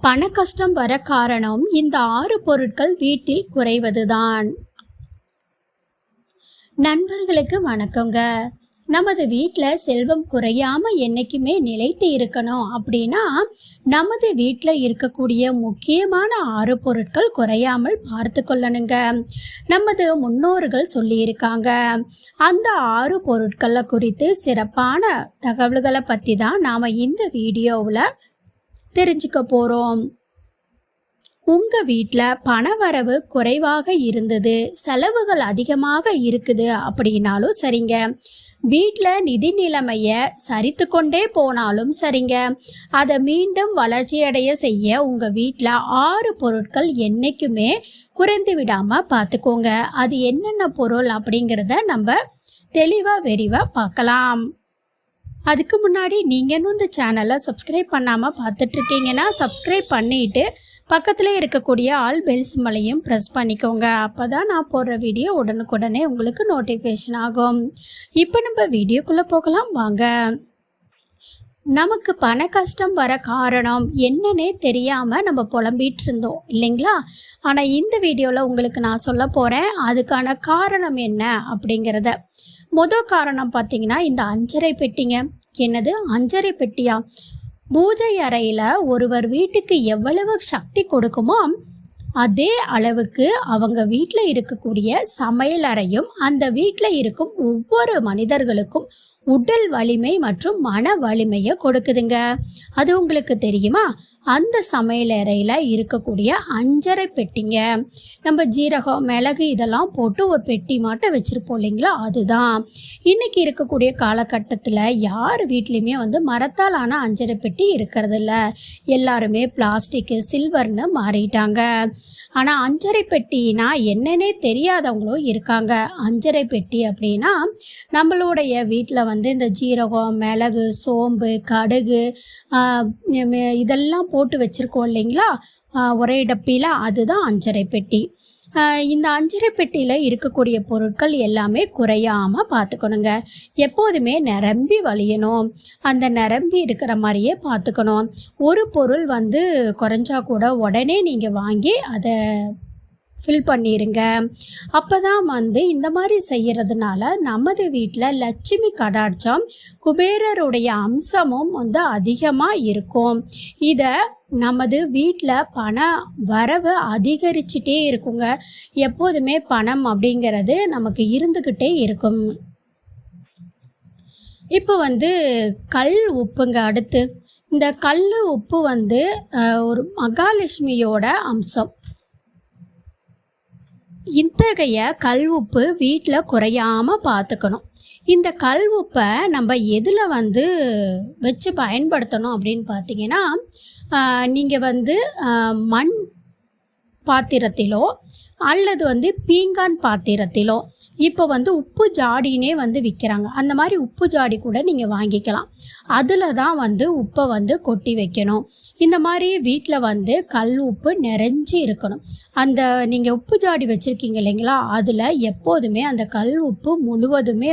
பண கஷ்டம் வர காரணம் இந்த 6 பொருட்கள் வீட்டில் குறைவதுதான். நண்பர்களுக்கு வணக்கங்க. நமது வீட்டில் செல்வம் குறையாமல் என்றைக்குமே நிலைத்து இருக்கணும் அப்படின்னா நமது வீட்டில் இருக்கக்கூடிய முக்கியமான 6 பொருட்கள் குறையாமல் பார்த்து கொள்ளணுங்க. நமது முன்னோர்கள் சொல்லியிருக்காங்க. அந்த 6 பொருட்களை குறித்து சிறப்பான தகவல்களை பற்றி தான் நாம் இந்த வீடியோவில் தெரிஞ்சுக்க போகிறோம். உங்கள் வீட்டில் பணவரவு குறைவாக இருந்தது, செலவுகள் அதிகமாக இருக்குது அப்படின்னாலும் சரிங்க, வீட்டில் நிதி நிலைமையை சரித்து கொண்டே போனாலும் சரிங்க, அதை மீண்டும் வளர்ச்சியடைய செய்ய உங்கள் வீட்டில் 6 பொருட்கள் என்றைக்குமே குறைந்து விடாமல் பார்த்துக்கோங்க. அது என்னென்ன பொருள் அப்படிங்கிறத நம்ம தெளிவாக விரிவாக பார்க்கலாம். அதுக்கு முன்னாடி நீங்கள் இன்னும் இந்த சேனலை சப்ஸ்கிரைப் பண்ணாமல் பார்த்துட்ருக்கீங்கன்னா சப்ஸ்கிரைப் பண்ணிவிட்டு பக்கத்தில் இருக்கக்கூடிய ஆல் பெல் சிம்பலையும் ப்ரெஸ் பண்ணிக்கோங்க. அப்போ தான் நான் போடுற வீடியோ உடனுக்குடனே உங்களுக்கு நோட்டிஃபிகேஷன் ஆகும். இப்போ நம்ம வீடியோக்குள்ளே போகலாம் வாங்க. நமக்கு பண கஷ்டம் வர காரணம் என்னன்னே தெரியாமல் நம்ம புலம்பிகிட்டு இருந்தோம் இல்லைங்களா? ஆனால் இந்த வீடியோவில் உங்களுக்கு நான் சொல்ல போகிறேன் அதுக்கான காரணம் என்ன அப்படிங்கிறத. முதல் காரணம் பார்த்தீங்கன்னா இந்த அஞ்சரை பெட்டிங்க. என்னது அஞ்சரை பெட்டியா? பூஜை அறையில் ஒருவர் வீட்டுக்கு எவ்வளவு சக்தி கொடுக்குமோ அதே அளவுக்கு அவங்க வீட்டில் இருக்கக்கூடிய சமையல் அறையும் அந்த வீட்டில் இருக்கும் ஒவ்வொரு மனிதர்களுக்கும் உடல் வலிமை மற்றும் மன வலிமையை கொடுக்குதுங்க. அது உங்களுக்கு தெரியுமா? அந்த சமையல் அறையில் இருக்கக்கூடிய அஞ்சரை பெட்டிங்க. நம்ம ஜீரகம் மிளகு இதெல்லாம் போட்டு ஒரு பெட்டி மாட்டம் வச்சுருப்போம் இல்லைங்களா? அதுதான். இன்றைக்கி இருக்கக்கூடிய காலகட்டத்தில் யார் வீட்லேயுமே மரத்தால் ஆன அஞ்சரை பெட்டி இருக்கிறதில்ல. எல்லாருமே பிளாஸ்டிக்கு சில்வர்னு மாறிட்டாங்க. ஆனால் அஞ்சரை பெட்டினா என்னன்னே தெரியாதவங்களும் இருக்காங்க. அஞ்சரை பெட்டி அப்படின்னா நம்மளுடைய வீட்டில் இந்த ஜீரகம் மிளகு சோம்பு கடுகு இதெல்லாம் போட்டு வச்சுருக்கோம் இல்லைங்களா ஒரே டப்பியில், அதுதான் அஞ்சரை பெட்டி. இந்த அஞ்சரை பெட்டியில் இருக்கக்கூடிய பொருட்கள் எல்லாமே குறையாமல் பார்த்துக்கணுங்க. எப்போதுமே நிரம்பி வழியணும். அந்த நிரம்பி இருக்கிற மாதிரியே பார்த்துக்கணும். ஒரு பொருள் குறைஞ்சா கூட உடனே நீங்கள் வாங்கி அதை ஃபில் பண்ணிடுங்க. அப்போ தான் இந்த மாதிரி செய்கிறதுனால நமது வீட்டில் லட்சுமி கடாட்சம் குபேரருடைய அம்சமும் அதிகமாக இருக்கும். இதை நமது வீட்டில் பண வரவு அதிகரிச்சுட்டே இருக்குங்க. எப்போதுமே பணம் அப்படிங்கிறது நமக்கு இருந்துக்கிட்டே இருக்கும். இப்போ கல் உப்புங்க. அடுத்து இந்த கல் உப்பு ஒரு மகாலட்சுமியோட அம்சம். இத்தகைய கல் உப்பு வீட்டில் குறையாமல் பார்த்துக்கணும். இந்த கல் உப்பை நம்ம எதில் வச்சு பயன்படுத்தணும் அப்படின்னு பார்த்தீங்கன்னா, நீங்கள் மண் பாத்திரத்திலோ அல்லது பீங்கான் பாத்திரத்திலோ இப்போ உப்பு ஜாடினே விற்கிறாங்க. அந்த மாதிரி உப்பு ஜாடி கூட நீங்கள் வாங்கிக்கலாம். அதில் தான் உப்பை கொட்டி வைக்கணும். இந்த மாதிரி வீட்டில் கல் உப்பு நிறைஞ்சி இருக்கணும். அந்த நீங்கள் உப்பு ஜாடி வச்சுருக்கீங்க இல்லைங்களா, எப்போதுமே அந்த கல் உப்பு முழுவதுமே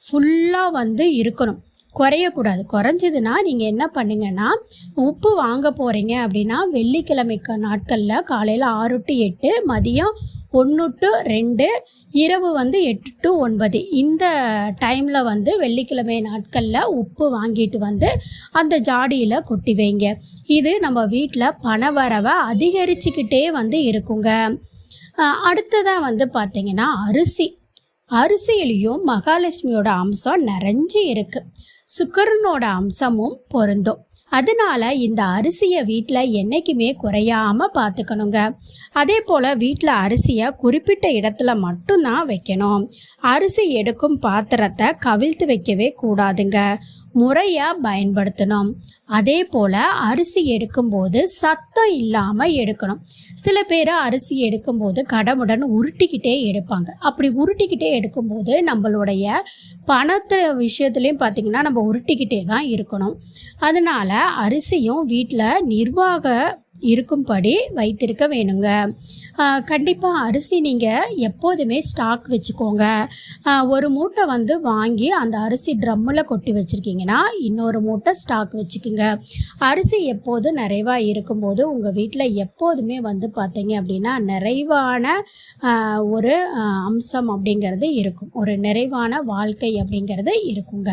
ஃபுல்லாக இருக்கணும், குறையக்கூடாது. குறைஞ்சதுன்னா நீங்கள் என்ன பண்ணுங்கன்னா, உப்பு வாங்க போகிறீங்க அப்படின்னா வெள்ளிக்கிழமை நாட்களில் காலையில் 6 to 8, மதியம் 1 to 2, இரவு 8 to 9 இந்த டைமில் வெள்ளிக்கிழமை நாட்களில் உப்பு வாங்கிட்டு அந்த ஜாடியில் கொட்டி வைங்க. இது நம்ம வீட்டில் பணவரவை அதிகரிச்சுக்கிட்டே இருக்குங்க. அடுத்ததாக பார்த்தீங்கன்னா அரிசியிலையும் மகாலட்சுமியோட அம்சம் நிறைஞ்சி இருக்குது. சுக்கரனோட அம்சமும் பொருந்தும். அதனால் இந்த அரிசியை வீட்டில் என்றைக்குமே குறையாமல் பார்த்துக்கணுங்க. அதே போல் வீட்டில் அரிசியை குறிப்பிட்ட இடத்துல மட்டும்தான் வைக்கணும். அரிசி எடுக்கும் பாத்திரத்தை கவிழ்த்து வைக்கவே கூடாதுங்க. முறையாக பயன்படுத்தணும். அதே போல் அரிசி எடுக்கும்போது சத்தம் இல்லாமல் எடுக்கணும். சில பேர் அரிசி எடுக்கும்போது கடமுடன் உருட்டிக்கிட்டே எடுப்பாங்க. அப்படி உருட்டிக்கிட்டே எடுக்கும்போது நம்மளுடைய பணத்து விஷயத்துலேயும் பார்த்திங்கன்னா நம்ம உருட்டிக்கிட்டே தான் இருக்கணும். அதனால் அரிசியும் வீட்டில் நிர்வாக இருக்கும்படி வைத்திருக்க வேணுங்க. கண்டிப்பாக அரிசி நீங்கள் எப்போதுமே ஸ்டாக் வச்சுக்கோங்க. ஒரு மூட்டை வந்து வாங்கி அந்த அரிசி ட்ரம்மில் கொட்டி வச்சுருக்கீங்கன்னா இன்னொரு மூட்டை ஸ்டாக் வச்சுக்குங்க. அரிசி எப்போது நிறைவாக இருக்கும்போது உங்கள் வீட்டில் எப்போதுமே வந்து பார்த்தீங்க அப்படின்னா நிறைவான ஒரு அம்சம் அப்படிங்கிறது இருக்கும், ஒரு நிறைவான வாழ்க்கை அப்படிங்கிறது இருக்குங்க.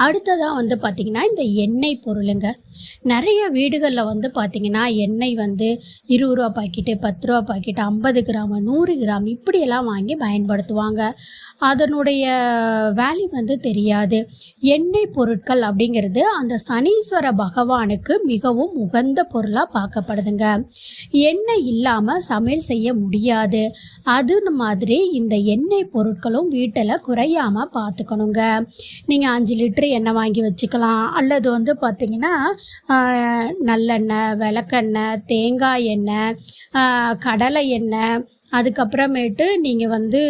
அடுத்ததாக வந்து பார்த்திங்கன்னா இந்த எண்ணெய் பொருளுங்க. நிறைய வீடுகளில் வந்து பார்த்திங்கன்னா எண்ணெய் வந்து 20 ரூபா பாக்கெட்டு, 10 ரூபா பாக்கெட்டு, 50 கிராம், 100 கிராம் இப்படியெல்லாம் வாங்கி பயன்படுத்துவாங்க. அதனுடைய வேல்யூ வந்து தெரியாது. எண்ணெய் பொருட்கள் அப்படிங்கிறது அந்த சனீஸ்வர பகவானுக்கு மிகவும் உகந்த பொருளாக பார்க்கப்படுதுங்க. எண்ணெய் இல்லாமல் சமையல் செய்ய முடியாது. அது மாதிரி இந்த எண்ணெய் பொருட்களும் வீட்டில் குறையாமல் பார்த்துக்கணுங்க. நீங்கள் 5 லிட்டரு எண்ணெய் வாங்கி வச்சுக்கலாம், அல்லது வந்து பார்த்திங்கன்னா நல்லெண்ணெய், விளக்கெண்ணெய், தேங்காய் எண்ணெய், கடலை எண்ணெய், அதுக்கப்புறமேட்டு நீங்கள் வந்து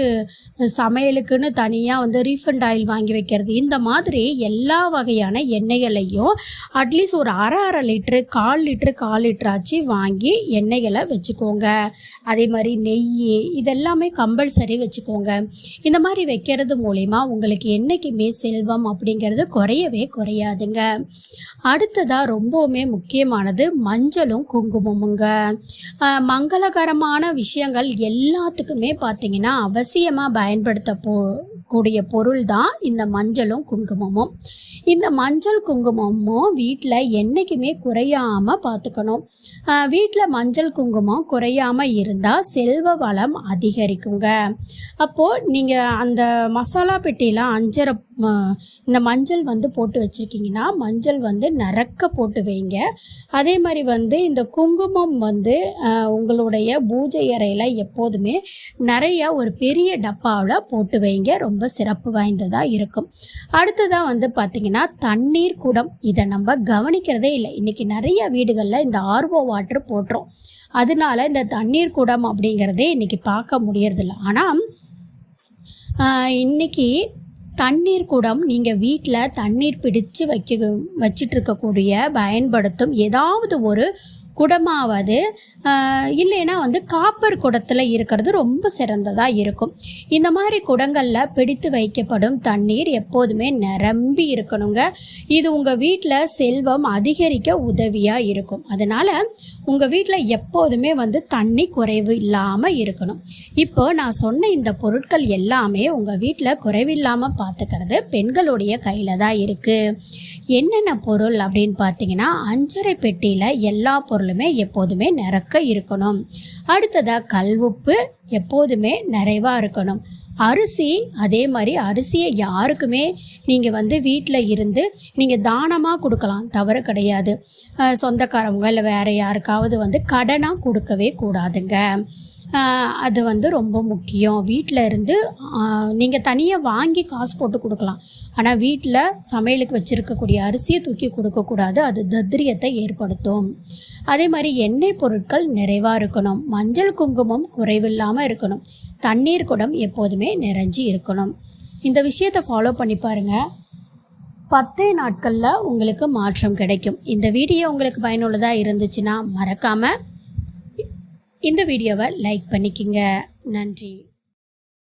சமையலுக்குன்னு தனியாக வந்து ரீஃபண்ட் ஆயில் வாங்கி வைக்கிறது, இந்த மாதிரி எல்லா வகையான எண்ணெய்களையும் அட்லீஸ்ட் ஒரு அரை லிட்ரு, 1/4 லிட்டர் ஆச்சு வாங்கி எண்ணெய்களை வச்சுக்கோங்க. அதே மாதிரி நெய் இதெல்லாமே கம்பல்சரி வச்சுக்கோங்க. இந்த மாதிரி வைக்கிறது மூலிமா உங்களுக்கு என்றைக்குமே செல்வம் அப்படிங்கிறது குறையவே குறையாதுங்க. அடுத்ததாக ரொம்பவுமே முக்கியமானது மஞ்சளும் குங்குமமுங்க. மங்களகரமான விஷயங்கள் எல்லாத்துக்குமே பார்த்திங்கன்னா அவசியமாக பயன்படுத்த கூடிய பொருள் தான் இந்த மஞ்சளும் குங்குமமும். இந்த மஞ்சள் குங்குமமும் வீட்டில் என்றைக்குமே குறையாமல் பார்த்துக்கணும். வீட்டில் மஞ்சள் குங்குமம் குறையாமல் இருந்தால் செல்வ வளம் அதிகரிக்குங்க. அப்போது நீங்கள் அந்த மசாலா பெட்டியில் இந்த மஞ்சள் வந்து போட்டு வச்சுருக்கீங்கன்னா மஞ்சள் வந்து நிறக்க போட்டு வைங்க. அதே மாதிரி வந்து இந்த குங்குமம் வந்து உங்களுடைய பூஜை அறையில் எப்போதுமே நிறைய ஒரு பெரிய டப்பாவில் போட்டு வைங்க, ரொம்ப சிறப்பு வாய்ந்ததாக இருக்கும். அடுத்ததாக வந்து பார்த்திங்கன்னா தண்ணீர் குடம். இதை நம்ம கவனிக்கிறதே இல்லை. இன்றைக்கி நிறைய வீடுகளில் இந்த ஆர்ஓ வாட்டர் போட்டுரும், அதனால இந்த தண்ணீர் குடம் அப்படிங்கிறதே இன்றைக்கி பார்க்க முடியறதில்ல. ஆனால் இன்றைக்கி தண்ணீர் குடம் நீங்கள் வீட்டில் தண்ணீர் பிடிச்சு வச்சிட்ருக்கக்கூடிய பயன்படுத்தும் ஏதாவது ஒரு குடமாவது இல்லைன்னா வந்து காப்பர் குடத்தில் இருக்கிறது ரொம்ப சிறந்ததாக இருக்கும். இந்த மாதிரி குடங்களில் பிடித்து வைக்கப்படும் தண்ணீர் எப்போதுமே நிரம்பி இருக்கணுங்க. இது உங்கள் வீட்டில் செல்வம் அதிகரிக்க உதவியாக இருக்கும். அதனால் உங்கள் வீட்டில் எப்போதுமே வந்து தண்ணி குறைவு இல்லாமல் இருக்கணும். இப்போ நான் சொன்ன இந்த பொருட்கள் எல்லாமே உங்கள் வீட்டில் குறைவில்லாமல் பார்த்துக்கிறது பெண்களுடைய கையில் தான் இருக்குது. என்னென்ன பொருள் அப்படின்னு பார்த்தீங்கன்னா அஞ்சரை பெட்டியில் எல்லா பொருளுமே எப்போதுமே நிறக்க இருக்கணும். அடுத்ததாக கல்உப்பு எப்போதுமே நிறைவாக இருக்கணும். அரிசி அதே மாதிரி அரிசியை யாருக்குமே நீங்கள் வந்து வீட்டில் இருந்து நீங்கள் தானமாக கொடுக்கலாம், தவறு கிடையாது. சொந்தக்காரவங்க இல்லை வேறு யாருக்காவது வந்து கடனாக கொடுக்கவே கூடாதுங்க. அது வந்து ரொம்ப முக்கியம். வீட்டில் இருந்து நீங்கள் தனியாக வாங்கி காசு போட்டு கொடுக்கலாம், ஆனால் வீட்டில் சமையலுக்கு வச்சுருக்கக்கூடிய அரிசியை தூக்கி கொடுக்கக்கூடாது, அது தத்ரியத்தை ஏற்படுத்தும். அதே மாதிரி எண்ணெய் பொருட்கள் நிறைவாக இருக்கணும். மஞ்சள் குங்குமம் குறைவில்லாமல் இருக்கணும். தண்ணீர் குடம் எப்போதுமே நிறைஞ்சி இருக்கணும். இந்த விஷயத்தை ஃபாலோ பண்ணி பாருங்கள், 10 நாட்களில் உங்களுக்கு மாற்றம் கிடைக்கும். இந்த வீடியோ உங்களுக்கு பயனுள்ளதாக இருந்துச்சுன்னா மறக்காமல் இந்த வீடியோவை லைக் பண்ணிக்கங்க. நன்றி.